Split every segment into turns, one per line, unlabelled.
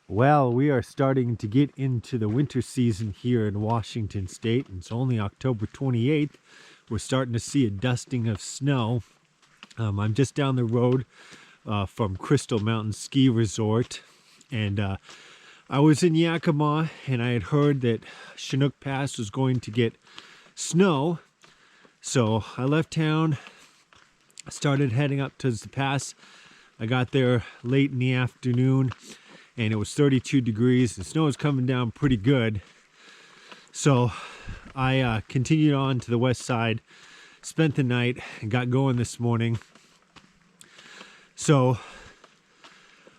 Well, we are starting to get into the winter season here in Washington State. It's only October 28th. We're starting to see a dusting of snow. I'm just down the road from Crystal Mountain Ski Resort, and I was in Yakima, and I had heard that Chinook Pass was going to get snow. So I left town, started heading up towards the pass. I got there late in the afternoon, and it was 32 degrees. The snow was coming down pretty good. So I continued on to the west side, spent the night, and got going this morning. So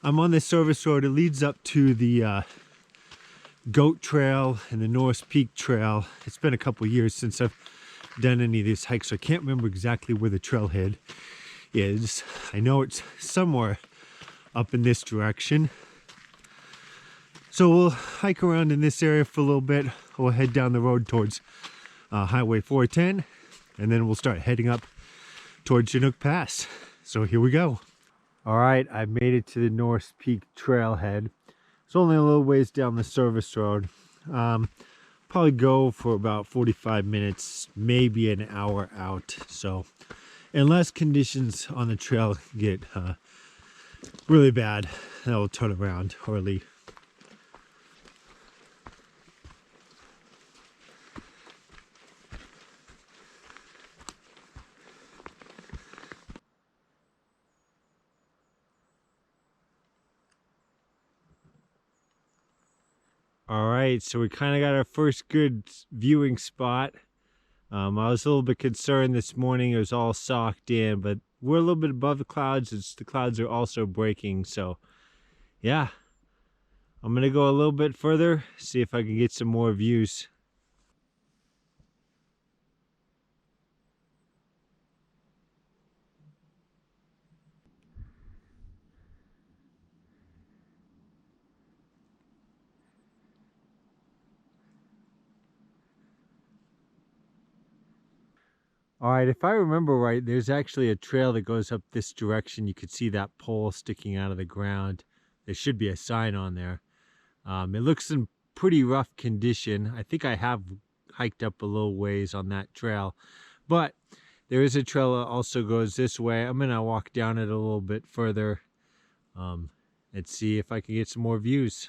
I'm on this service road. It leads up to the Goat Trail and the North Peak Trail. It's been a couple years since I've done any of these hikes, so I can't remember exactly where the trailhead is. I know it's somewhere up in this direction. So we'll hike around in this area for a little bit. We'll head down the road towards Highway 410, and then we'll start heading up towards Chinook Pass. So here we go. All right, I made it to the North Peak Trailhead. It's only a little ways down the service road. Probably go for about 45 minutes, maybe an hour out. So unless conditions on the trail get really bad, then I'll turn around or leave. All right, so we kind of got our first good viewing spot. I was a little bit concerned this morning. It was all socked in, but we're a little bit above the clouds. The clouds are also breaking, so yeah. I'm gonna go a little bit further, see if I can get some more views. All right, if I remember right, there's actually a trail that goes up this direction. You could see that pole sticking out of the ground. There should be a sign on there. It looks in pretty rough condition. I think I have hiked up a little ways on that trail, but there is a trail that also goes this way. I'm gonna walk down it a little bit further and see if I can get some more views.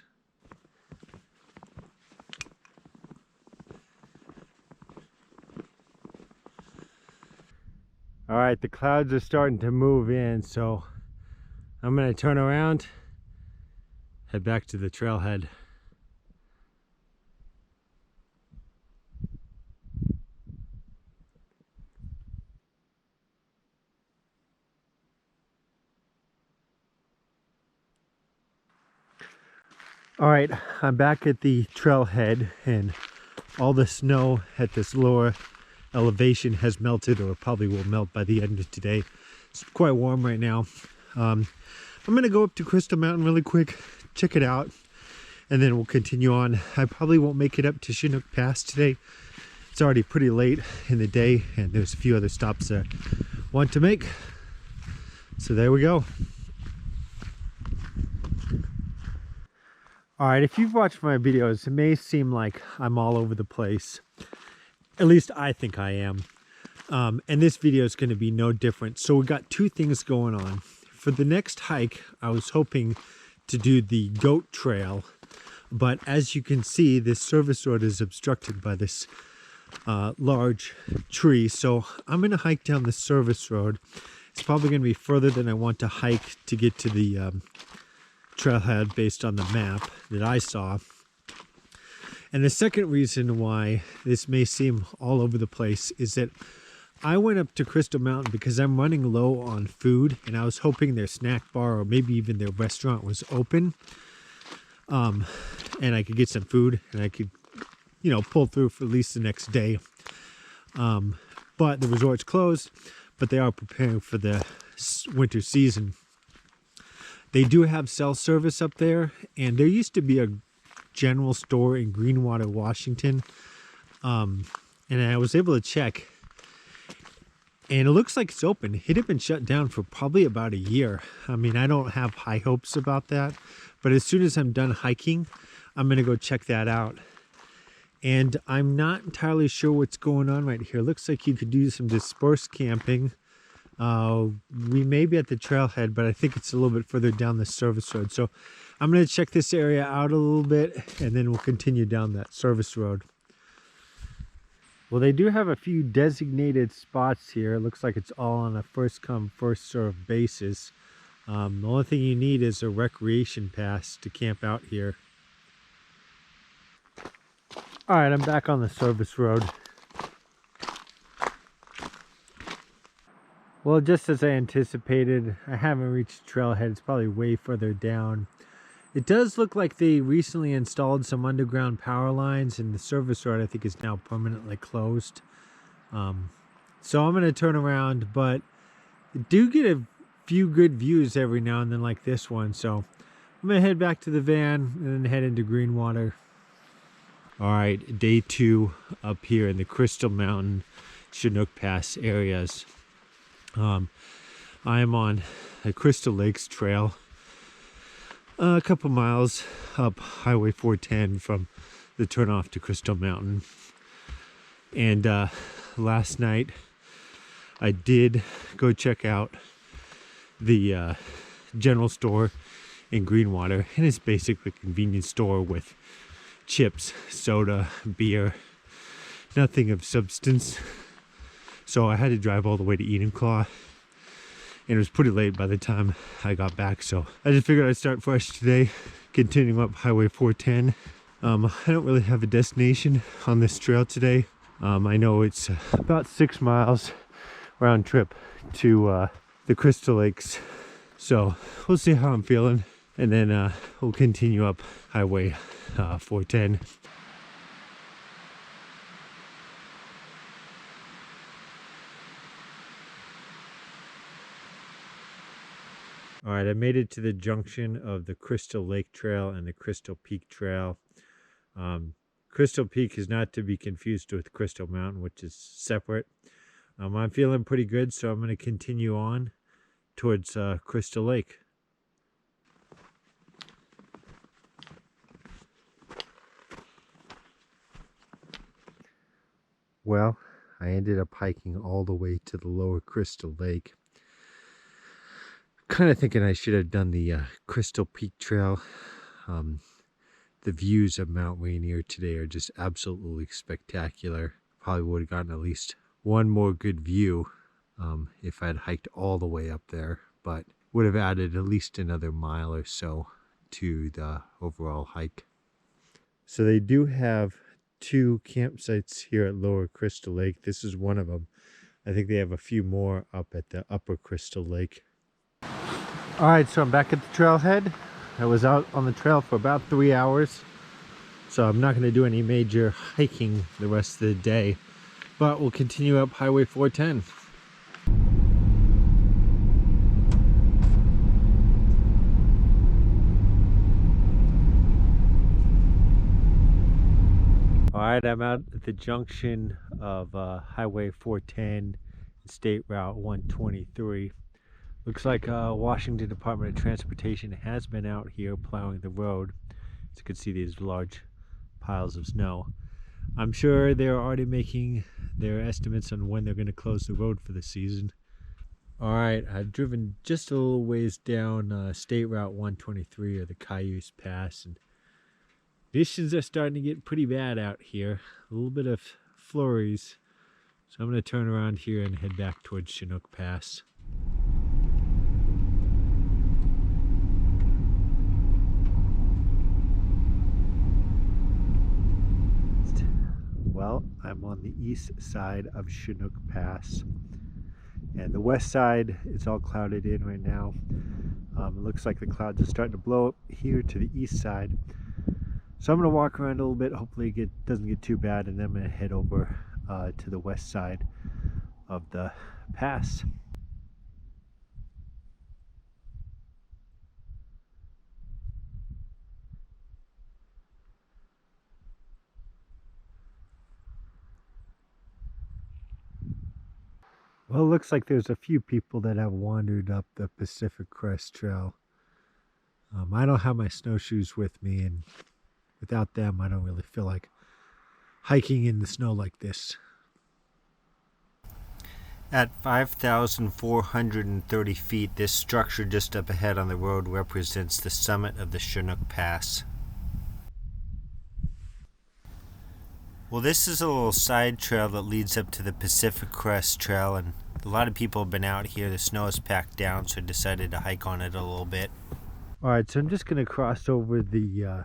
All right, the clouds are starting to move in, so I'm gonna turn around, head back to the trailhead. All right, I'm back at the trailhead, and all the snow at this lower elevation has melted, or probably will melt by the end of today. It's quite warm right now. I'm gonna go up to Crystal Mountain really quick, check it out, and then we'll continue on. I probably won't make it up to Chinook Pass today. It's already pretty late in the day, and there's a few other stops that I want to make. So there we go. All right, if you've watched my videos, it may seem like I'm all over the place. At least I think I am. And this video is going to be no different. So we got two things going on. For the next hike, I was hoping to do the Goat Trail, but as you can see, this service road is obstructed by this large tree. So I'm going to hike down the service road. It's probably going to be further than I want to hike to get to the trailhead based on the map that I saw. And the second reason why this may seem all over the place is that I went up to Crystal Mountain because I'm running low on food, and I was hoping their snack bar or maybe even their restaurant was open, and I could get some food and I could, you know, pull through for at least the next day. But the resort's closed, but they are preparing for the winter season. They do have cell service up there, and there used to be a general store in Greenwater, Washington, and I was able to check, And it looks like it's open. It had been shut down for probably about a year. I mean, I don't have high hopes about that, but as soon as I'm done hiking, I'm gonna go check that out. And I'm not entirely sure what's going on right here. It looks like you could do some dispersed camping. We may be at the trailhead, but I think it's a little bit further down the service road. So I'm going to check this area out a little bit, and then we'll continue down that service road. Well, they do have a few designated spots here. It looks like it's all on a first come, first served basis. The only thing you need is a recreation pass to camp out here. All right, I'm back on the service road. Well, just as I anticipated, I haven't reached the trailhead. It's probably way further down. It does look like they recently installed some underground power lines, and the service road I think is now permanently closed. So I'm going to turn around, but I do get a few good views every now and then like this one. So I'm going to head back to the van and then head into Greenwater. All right, day 2 up here in the Crystal Mountain, Chinook Pass areas. I am on a Crystal Lakes trail, a couple miles up Highway 410 from the turnoff to Crystal Mountain. And last night I did go check out the general store in Greenwater, and it's basically a convenience store with chips, soda, beer, nothing of substance. So I had to drive all the way to Enumclaw, and it was pretty late by the time I got back. So I just figured I'd start fresh today, continuing up Highway 410. I don't really have a destination on this trail today. I know it's about 6 miles round trip to the Crystal Lakes. So we'll see how I'm feeling, and then we'll continue up Highway 410. All right, I made it to the junction of the Crystal Lake Trail and the Crystal Peak Trail. Crystal Peak is not to be confused with Crystal Mountain, which is separate. I'm feeling pretty good, so I'm going to continue on towards Crystal Lake. Well, I ended up hiking all the way to the lower Crystal Lake. Kind of thinking I should have done the Crystal Peak Trail. The views of Mount Rainier today are just absolutely spectacular. Probably would have gotten at least one more good view if I'd hiked all the way up there, but would have added at least another mile or so to the overall hike. So they do have 2 campsites here at Lower Crystal Lake. This is one of them. I think they have a few more up at the Upper Crystal Lake. All right, so I'm back at the trailhead. I was out on the trail for about 3 hours, so I'm not going to do any major hiking the rest of the day, but we'll continue up Highway 410. All right, I'm out at the junction of Highway 410 and State Route 123. Looks like Washington Department of Transportation has been out here plowing the road. As you can see, these large piles of snow. I'm sure they're already making their estimates on when they're going to close the road for the season. All right, I've driven just a little ways down State Route 123 or the Chinook Pass, and conditions are starting to get pretty bad out here. A little bit of flurries. So I'm going to turn around here and head back towards Chinook Pass. Well, I'm on the east side of Chinook Pass, and the west side is all clouded in right now. It looks like the clouds are starting to blow up here to the east side. So I'm going to walk around a little bit, hopefully it doesn't get too bad, and then I'm going to head over to the west side of the pass. Well, it looks like there's a few people that have wandered up the Pacific Crest Trail. I don't have my snowshoes with me, and without them, I don't really feel like hiking in the snow like this. At 5,430 feet, this structure just up ahead on the road represents the summit of the Chinook Pass. Well, this is a little side trail that leads up to the Pacific Crest Trail, and a lot of people have been out here. The snow is packed down, so I decided to hike on it a little bit. All right, so I'm just going to cross over the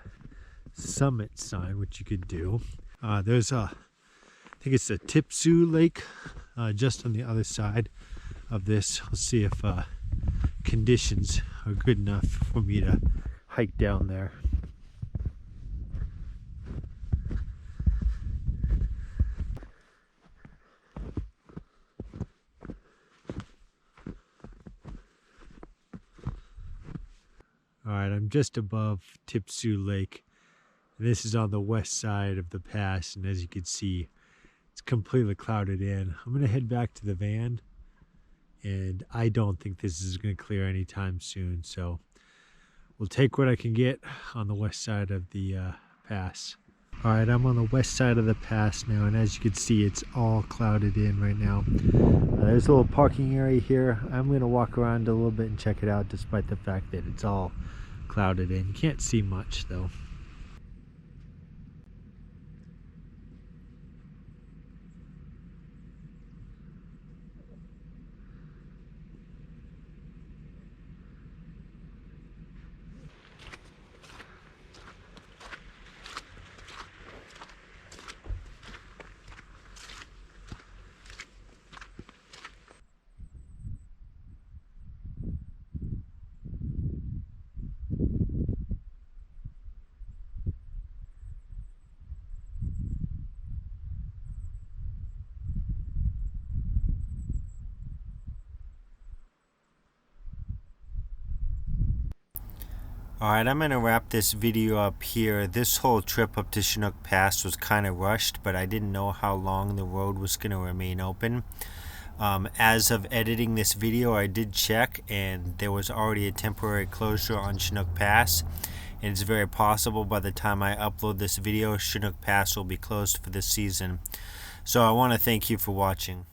summit sign, which you could do. There's I think it's a Tipsu Lake just on the other side of this. Let's see if conditions are good enough for me to hike down there. All right, I'm just above Tipsu Lake. This is on the west side of the pass, and as you can see, it's completely clouded in. I'm gonna head back to the van, and I don't think this is gonna clear anytime soon, so we'll take what I can get on the west side of the pass. All right, I'm on the west side of the pass now, and as you can see, it's all clouded in right now. There's a little parking area here. I'm gonna walk around a little bit and check it out, despite the fact that it's all clouded in. You can't see much though. Alright, I'm going to wrap this video up here. This whole trip up to Chinook Pass was kind of rushed, but I didn't know how long the road was going to remain open. As of editing this video, I did check, and there was already a temporary closure on Chinook Pass. And it's very possible by the time I upload this video, Chinook Pass will be closed for this season. So I want to thank you for watching.